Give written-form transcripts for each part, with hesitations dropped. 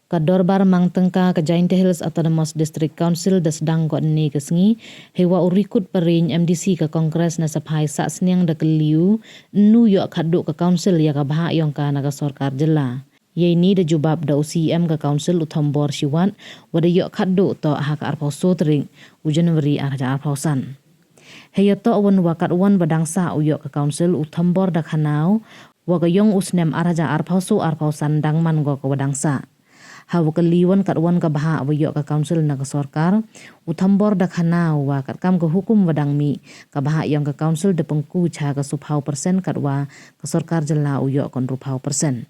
Kadorbar mang tengka ke Jaintia Hills Autonomous District Council da sedang ko ni kesengi hewa urikut perin MDC ke Kongres na saphai sak seniang da keliu nu yok khaduk ke council ya ka bahak yong ka naga sorkar jela. Ye ni da jubab da UCM ke council Uthambor Siwat wada yok khaduk to hak arpau sotring u Januari arja arpausan. Heya to wan wakat wan badangsa uyok ke council Uthambor da khanau waga yong usnem arja arpausan dangman go ke wadangsa. Hawa keliwan kat wan ka baha awayok ka council na ka sorkar Uthambor da khanau wa kat kam ka hukum wadang mi ka baha yang ka council de pengku cha ka suphau persen kat wa ka sorkar jela uyok kon ruphau persen.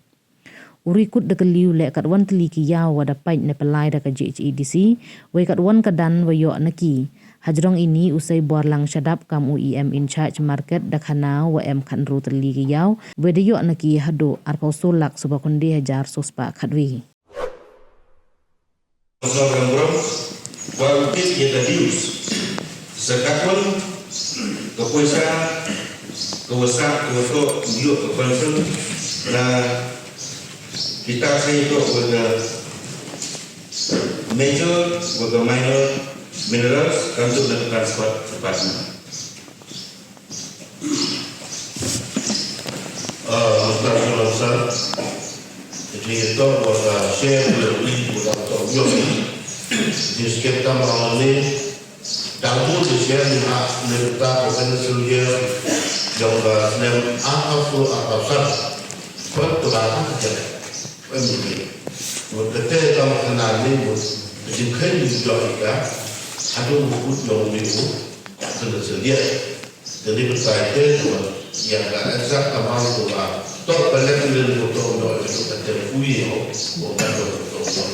Urikut da keliu le kat wan teli ki yaw wa da pait ne pelai da ka JHEDC wa kat wan ka dan wayok naki hajrong ini usai buar lang syadap kam UEM in charge market da khanau wa em khan ru teli ki yaw wa da yok naki hado arpau solak subakundi hajar sospa khatwi. Program kualitas kita dius sekarang kepuasan kewato dia kepuasan na kita saya itu pada major pada minor minerals untuk dan transport cepatnya. Masalah jadi itu pada share lebih pada tahu di sekitar malam ini dalam di share mereka bukan saja jangka dan apa pertukaran kerja ini. Ketika kamu kenal ini, jika juga kita ada buku yang itu sudah sedia. Jadi berkaitan yang agak kamal itu toh balik dari motor itu kita punya bukan motor.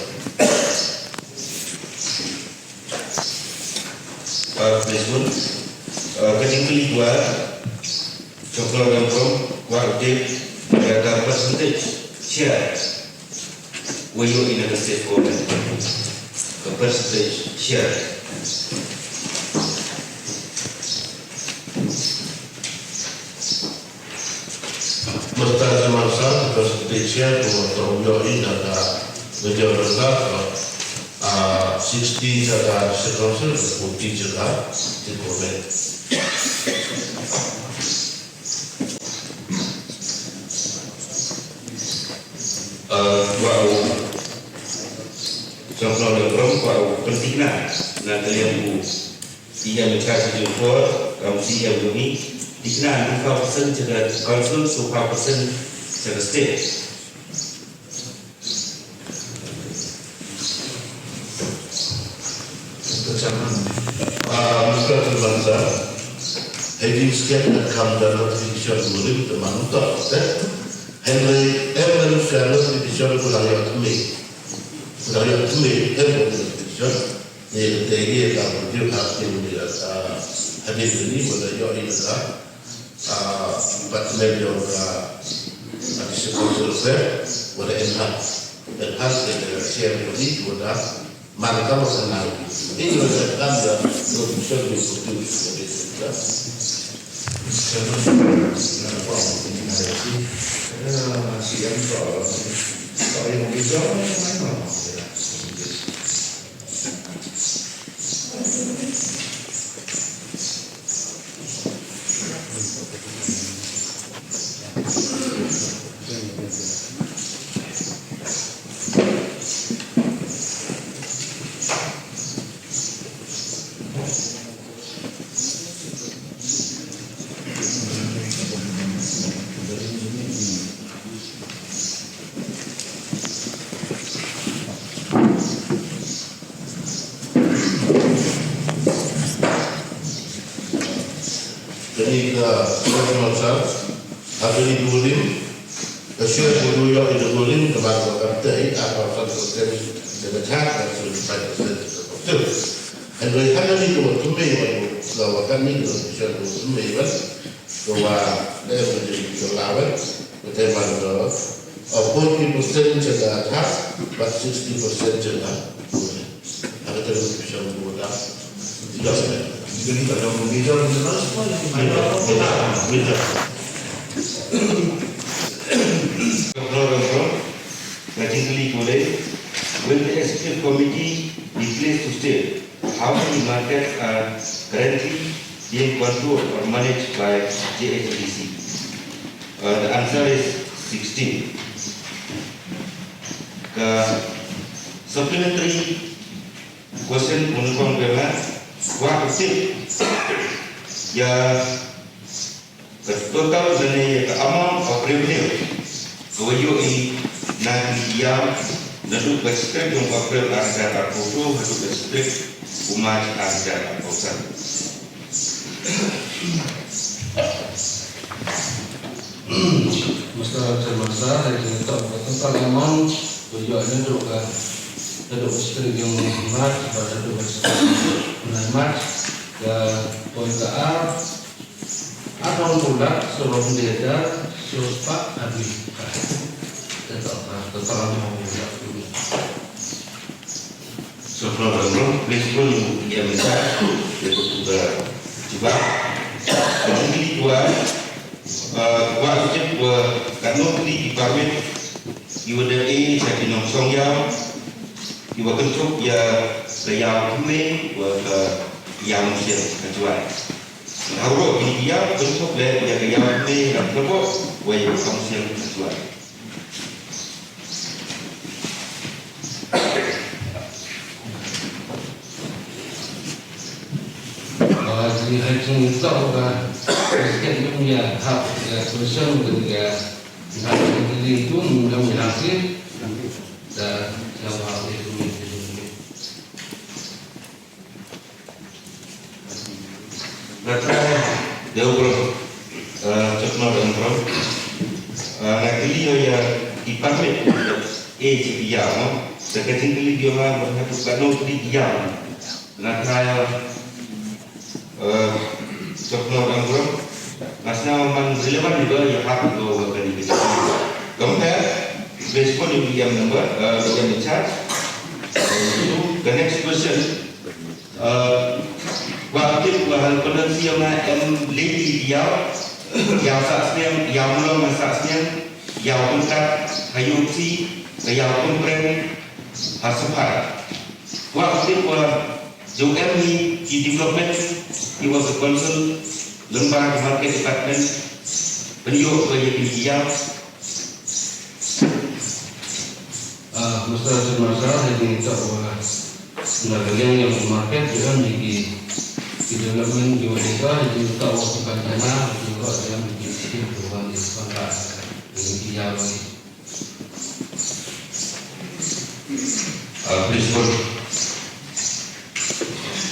Presiden ketinggalan dua coklat gambang kualitas ada percentage share wayo in the state government percentage share. Masa masa persentasenya tahun ini ada menjadi 60 adalah sekarang 40 juga di government. Wow, contoh negara wow pentingnya nanti yang ia mencari jumpa kamu yang ini dikenal 5% jaga konsul 5% jaga state. Masa terbangsa, heading sekian akan dalam division murid teman tak. Henry Evan Shallow division kuliah tumi, Evan division ni tegi akan dia hati dia hadir ini pada yang ini adalah 4 million ada sekolah selesai pada enhance dengan share ini pada markah masalah ini adalah tanda produksi distribusi dari masih yang soal yang bisa jadi ke ada di Dulim, kesyur dulu yang di Dulim kepada kata ini apa sahaja dengan cara sudah betul. Dan dari hal ini kita tumai bahwa kami kita tumai bahwa dia menjadi kelawan berteman bahwa 40% jaga atas, 60% jaga bawah. Ada terus bisa membuat tidak sebenarnya. Jadi kalau mengejar jelas semua beda. Program ngaji kali boleh Will the executive committee be pleased to state how many markets are currently being controlled or managed by JHDC? The answer is 16. Supplementary question menurut Bella, wah kecil ya total dari amount of revenue kewayo ini nanti yang naduk berstrik yang April ada terkutu naduk berstrik umat ada terkutu. Masalah yang kita tentang amount kewayo ada juga naduk berstrik yang umat pada naduk berstrik umat poin atau produk sebelum diedar siapa habis tetap mau dulu. Sebelum prinsipal yang besar itu sudah coba ini dua wajib kanun di pamit iwadai jadi nongsong iwa kentuk ya sayang kami yang mesti kecuali Auro ini dia bentuk dari yang ini dan kelompok wajib kamu yang kecuali. Jadi hari ini tahu kan, sekian punya hak solusi ketika hak itu mudah berhasil dan yang hak itu. Natra deugro cokno dengro nakili ya ipamit diamo sekecil kali dia mah berhatu kano di diam natra cokno dengro masnya man relevan juga ya hak do kali kita kemudian respon di diam number yang charge the next question waktu bahan produksi yang lagi yang saksnya yang belum saksnya yang kontak hayusi yang kompren hasuhar waktu jauh ni di development he was a consul lembaga market department beliau bagi dia masalah yang kita sebenarnya yang market juga di development juga juga waktu kajian juga yang bikin perubahan di sekolah ini dia prinsip